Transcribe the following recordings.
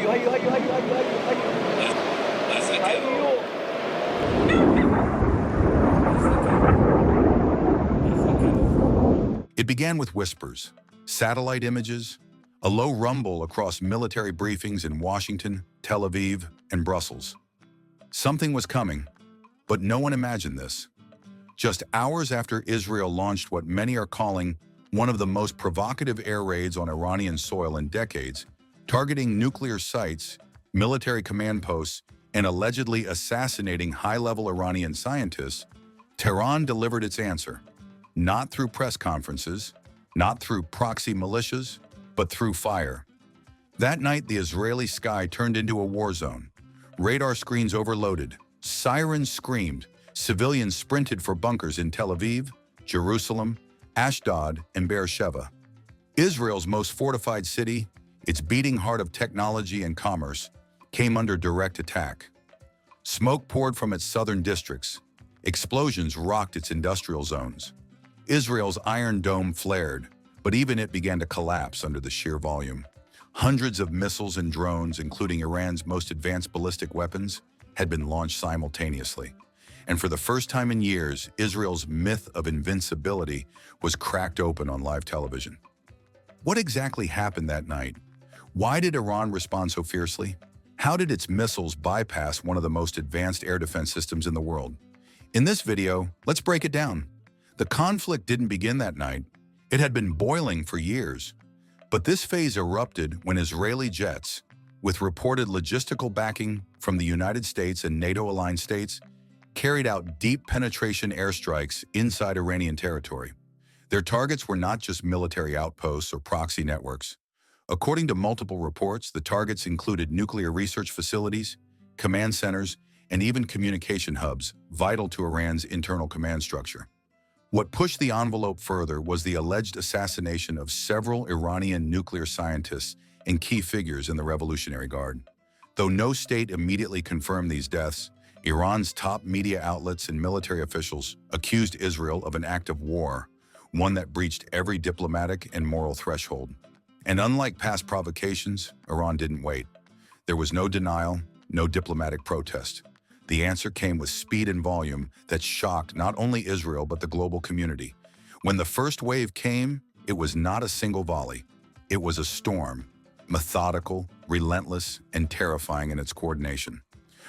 hayu, hayu, hayu, hayu, hayu, hayu. Nasa ka. Hayu. It began with whispers, satellite images, a low rumble across military briefings in Washington, Tel Aviv, and Brussels. Something was coming, but no one imagined this. Just hours after Israel launched what many are calling one of the most provocative air raids on Iranian soil in decades, targeting nuclear sites, military command posts, and allegedly assassinating high-level Iranian scientists, Tehran delivered its answer, not through press conferences, not through proxy militias, but through fire. That night, the Israeli sky turned into a war zone. Radar screens overloaded, sirens screamed, civilians sprinted for bunkers in Tel Aviv, Jerusalem, Ashdod, and Beersheba. Israel's most fortified city, its beating heart of technology and commerce, came under direct attack. Smoke poured from its southern districts. Explosions rocked its industrial zones. Israel's Iron Dome flared, but even it began to collapse under the sheer volume. Hundreds of missiles and drones, including Iran's most advanced ballistic weapons, had been launched simultaneously. And for the first time in years, Israel's myth of invincibility was cracked open on live television. What exactly happened that night? Why did Iran respond so fiercely? How did its missiles bypass one of the most advanced air defense systems in the world? In this video, let's break it down. The conflict didn't begin that night. It had been boiling for years. But this phase erupted when Israeli jets, with reported logistical backing from the United States and NATO-aligned states, carried out deep penetration airstrikes inside Iranian territory. Their targets were not just military outposts or proxy networks. According to multiple reports, the targets included nuclear research facilities, command centers, and even communication hubs, vital to Iran's internal command structure. What pushed the envelope further was the alleged assassination of several Iranian nuclear scientists and key figures in the Revolutionary Guard. Though no state immediately confirmed these deaths, Iran's top media outlets and military officials accused Israel of an act of war, one that breached every diplomatic and moral threshold. And unlike past provocations, Iran didn't wait. There was no denial, no diplomatic protest. The answer came with speed and volume that shocked not only Israel but the global community. When the first wave came, it was not a single volley. It was a storm, methodical, relentless, and terrifying in its coordination.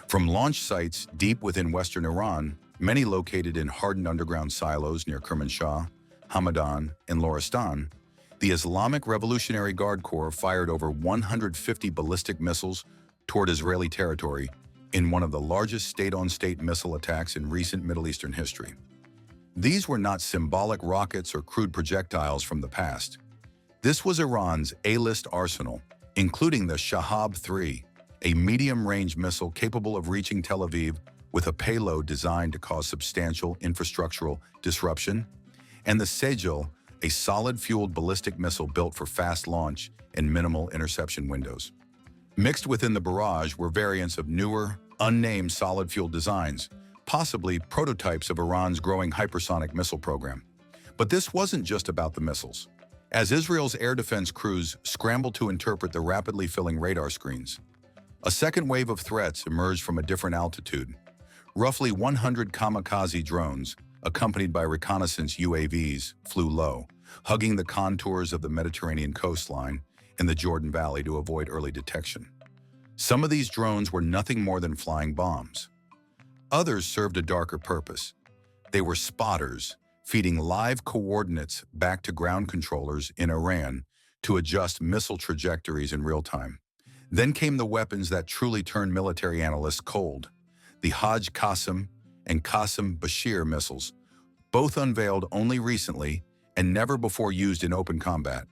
From launch sites deep within western Iran, many located in hardened underground silos near Kermanshah, Hamadan, and Loristan, the Islamic Revolutionary Guard Corps fired over 150 ballistic missiles toward Israeli territory in one of the largest state-on-state missile attacks in recent Middle Eastern history. These were not symbolic rockets or crude projectiles from the past. This was Iran's A-list arsenal, including the Shahab-3, a medium-range missile capable of reaching Tel Aviv with a payload designed to cause substantial infrastructural disruption, and the Sejil, a solid-fueled ballistic missile built for fast launch and minimal interception windows. Mixed within the barrage were variants of newer, unnamed solid-fuel designs, possibly prototypes of Iran's growing hypersonic missile program. But this wasn't just about the missiles. As Israel's air defense crews scrambled to interpret the rapidly filling radar screens, a second wave of threats emerged from a different altitude. Roughly 100 kamikaze drones, accompanied by reconnaissance UAVs, flew low, hugging the contours of the Mediterranean coastline in the Jordan Valley to avoid early detection. Some of these drones were nothing more than flying bombs. Others served a darker purpose. They were spotters, feeding live coordinates back to ground controllers in Iran to adjust missile trajectories in real time. Then came the weapons that truly turned military analysts cold, the Hajj Qasim and Qasim Bashir missiles, both unveiled only recently and never before used in open combat.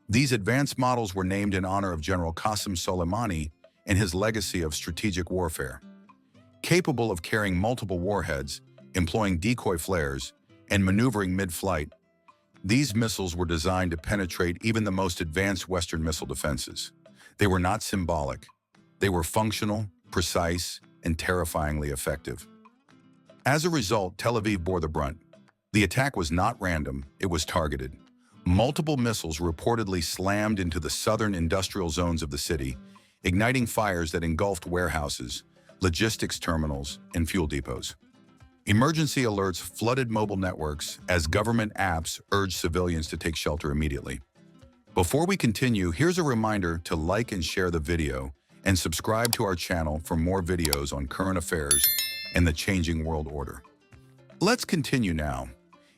These advanced models were named in honor of General Qasim Soleimani and his legacy of strategic warfare. Capable of carrying multiple warheads, employing decoy flares, and maneuvering mid-flight, these missiles were designed to penetrate even the most advanced Western missile defenses. They were not symbolic. They were functional, precise, and terrifyingly effective. As a result, Tel Aviv bore the brunt. The attack was not random, it was targeted. Multiple missiles reportedly slammed into the southern industrial zones of the city, igniting fires that engulfed warehouses, logistics terminals, and fuel depots. Emergency alerts flooded mobile networks as government apps urged civilians to take shelter immediately. Before we continue, here's a reminder to like and share the video and subscribe to our channel for more videos on current affairs and the changing world order. Let's continue now.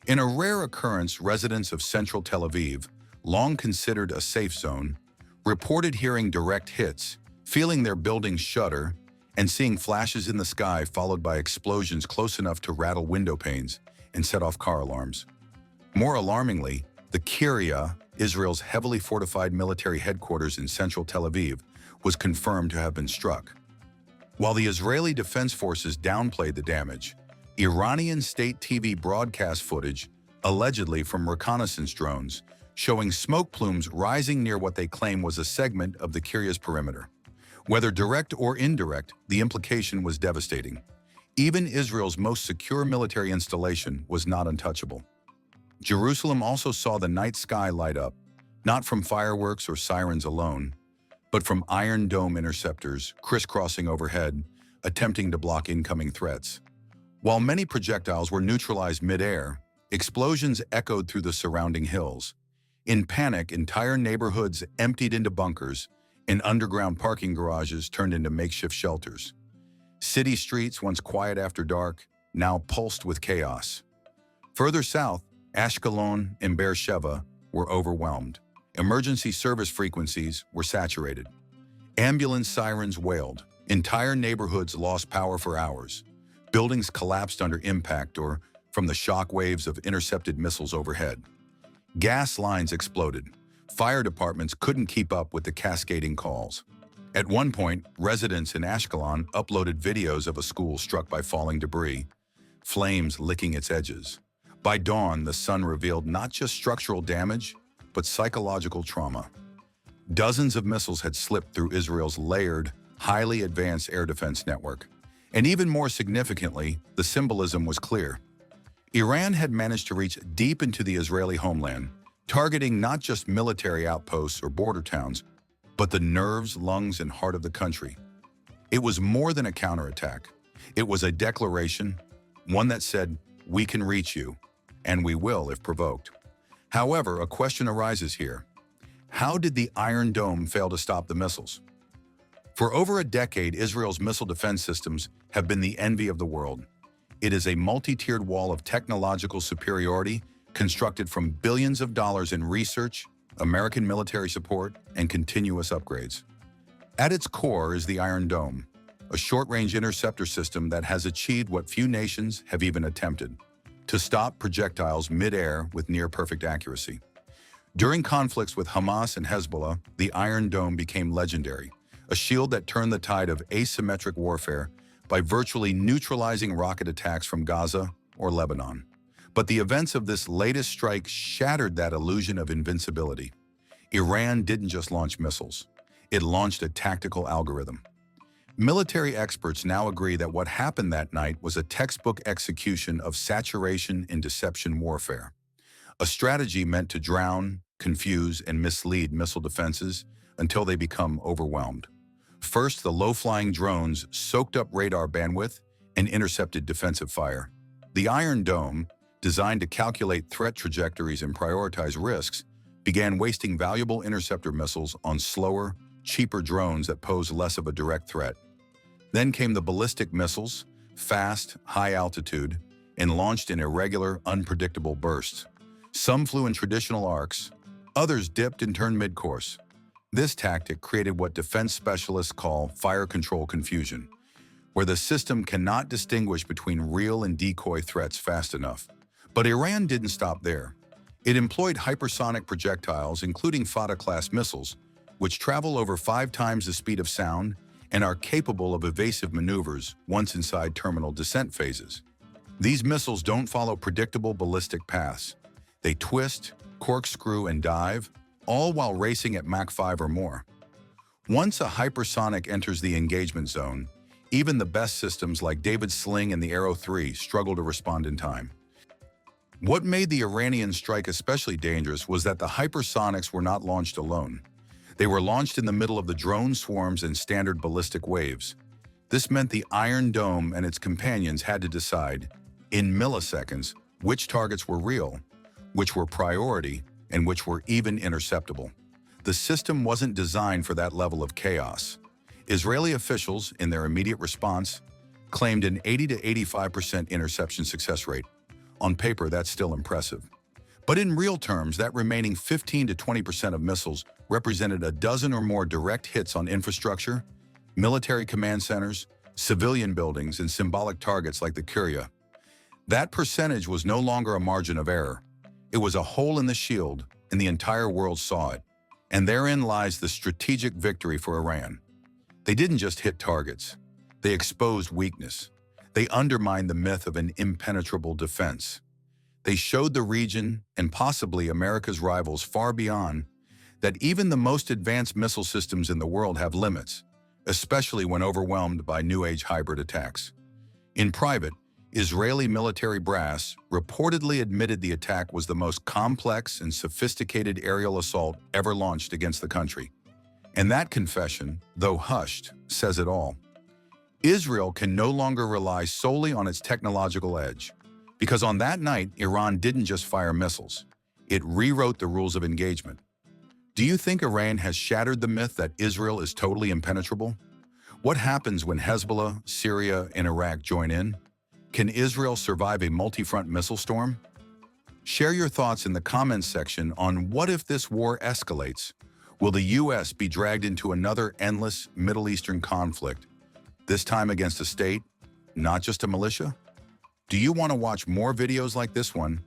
In a rare occurrence, residents of central Tel Aviv, long considered a safe zone, reported hearing direct hits, feeling their buildings shudder, and seeing flashes in the sky followed by explosions close enough to rattle window panes and set off car alarms. More alarmingly, the Kiryat, Israel's heavily fortified military headquarters in central Tel Aviv, was confirmed to have been struck. While the Israeli Defense Forces downplayed the damage, Iranian state TV broadcast footage, allegedly from reconnaissance drones, showing smoke plumes rising near what they claim was a segment of the Kiryat's perimeter. Whether direct or indirect, the implication was devastating. Even Israel's most secure military installation was not untouchable. Jerusalem also saw the night sky light up, not from fireworks or sirens alone, but from Iron Dome interceptors crisscrossing overhead, attempting to block incoming threats. While many projectiles were neutralized mid-air, explosions echoed through the surrounding hills. In panic, entire neighborhoods emptied into bunkers, and underground parking garages turned into makeshift shelters. City streets, once quiet after dark, now pulsed with chaos. Further south, Ashkelon and Beersheba were overwhelmed. Emergency service frequencies were saturated. Ambulance sirens wailed. Entire neighborhoods lost power for hours. Buildings collapsed under impact or from the shock waves of intercepted missiles overhead. Gas lines exploded. Fire departments couldn't keep up with the cascading calls. At one point, residents in Ashkelon uploaded videos of a school struck by falling debris, flames licking its edges. By dawn, the sun revealed not just structural damage, but psychological trauma. Dozens of missiles had slipped through Israel's layered, highly advanced air defense network. And even more significantly, the symbolism was clear. Iran had managed to reach deep into the Israeli homeland, targeting not just military outposts or border towns, but the nerves, lungs, and heart of the country. It was more than a counterattack. It was a declaration, one that said, "We can reach you, and we will if provoked." However, a question arises here. How did the Iron Dome fail to stop the missiles? For over a decade, Israel's missile defense systems have been the envy of the world. It is a multi-tiered wall of technological superiority constructed from billions of dollars in research, American military support, and continuous upgrades. At its core is the Iron Dome, a short-range interceptor system that has achieved what few nations have even attempted: to stop projectiles mid-air with near-perfect accuracy. During conflicts with Hamas and Hezbollah, the Iron Dome became legendary, a shield that turned the tide of asymmetric warfare by virtually neutralizing rocket attacks from Gaza or Lebanon. But the events of this latest strike shattered that illusion of invincibility. Iran didn't just launch missiles. It launched a tactical algorithm. Military experts now agree that what happened that night was a textbook execution of saturation and deception warfare, a strategy meant to drown, confuse, and mislead missile defenses until they become overwhelmed. First, the low-flying drones soaked up radar bandwidth and intercepted defensive fire. The Iron Dome, designed to calculate threat trajectories and prioritize risks, began wasting valuable interceptor missiles on slower, cheaper drones that pose less of a direct threat. Then came the ballistic missiles, fast, high altitude, and launched in irregular, unpredictable bursts. Some flew in traditional arcs, others dipped and turned mid-course. This tactic created what defense specialists call fire control confusion, where the system cannot distinguish between real and decoy threats fast enough. But Iran didn't stop there. It employed hypersonic projectiles, including Fateh-class missiles, which travel over 5 times the speed of sound and are capable of evasive maneuvers once inside terminal descent phases. These missiles don't follow predictable ballistic paths. They twist, corkscrew, and dive, all while racing at Mach 5 or more. Once a hypersonic enters the engagement zone, even the best systems like David's Sling and the Arrow 3 struggle to respond in time. What made the Iranian strike especially dangerous was that the hypersonics were not launched alone. They were launched in the middle of the drone swarms and standard ballistic waves. This meant the Iron Dome and its companions had to decide, in milliseconds, which targets were real, which were priority, and which were even interceptable. The system wasn't designed for that level of chaos. Israeli officials, in their immediate response, claimed an 80 to 85% interception success rate. On paper, that's still impressive. But in real terms, that remaining 15 to 20% of missiles represented a dozen or more direct hits on infrastructure, military command centers, civilian buildings, and symbolic targets like the Curia. That percentage was no longer a margin of error. It was a hole in the shield, and the entire world saw it. And therein lies the strategic victory for Iran. They didn't just hit targets. They exposed weakness. They undermined the myth of an impenetrable defense. They showed the region, and possibly America's rivals far beyond, that even the most advanced missile systems in the world have limits, especially when overwhelmed by new-age hybrid attacks. In private, Israeli military brass reportedly admitted the attack was the most complex and sophisticated aerial assault ever launched against the country. And that confession, though hushed, says it all. Israel can no longer rely solely on its technological edge, because on that night, Iran didn't just fire missiles. It rewrote the rules of engagement. Do you think Iran has shattered the myth that Israel is totally impenetrable? What happens when Hezbollah, Syria, and Iraq join in? Can Israel survive a multi-front missile storm? Share your thoughts in the comments section on what if this war escalates? Will the U.S. be dragged into another endless Middle Eastern conflict, this time against a state, not just a militia? Do you want to watch more videos like this one?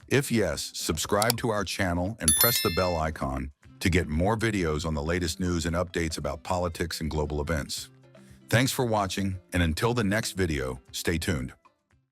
If yes, subscribe to our channel and press the bell icon to get more videos on the latest news and updates about politics and global events. Thanks for watching, and until the next video, stay tuned.